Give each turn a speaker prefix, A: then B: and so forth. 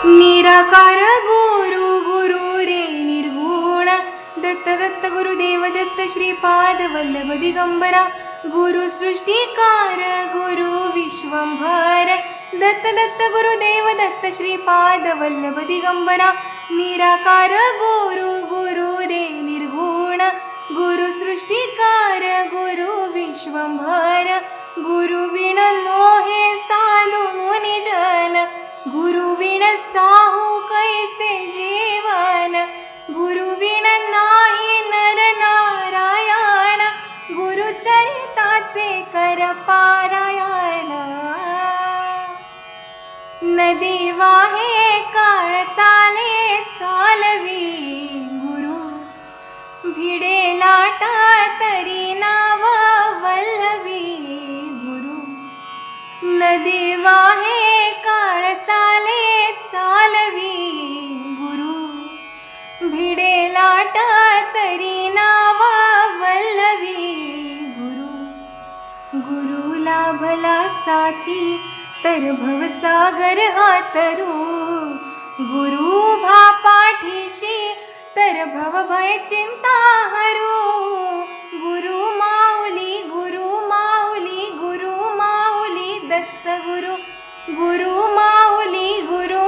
A: निराकार गुरु गुरु रे निर्गुण दत्त दत्त गुरुदेव दत्त श्रीपाद वल्लभ दिगंबरा गुरु सृष्टिकार गुरु विश्वंभर दत्त दत्त गुरुदेव दत्त श्रीपाद वल्लभ दिगंबरा निराकार गुरु गुरु रे निर्गुण गुरु सृष्टिकार गुरु विश्वंभर गुरु विण लोहे साधु मुनि जन गुरु विण साहू कैसे जीवन गुरु विण नाही नर नारायण गुरु चरिताचे कर पारायण नदी वाहे काळ चाले चालवी गुरु भिडे लाटा तरी नाव वल्लवी गुरु नदी वाहे काळ चाले चालवी गुरु भिडे लाटा तरी नाव वल्लवी गुरु गुरु लाभला साथी तर भवसागर हातरू गुरु भा पाठीशी तर भव भय चिंता हरू गुरु माऊली दत्त गुरु गुरु माऊली गुरु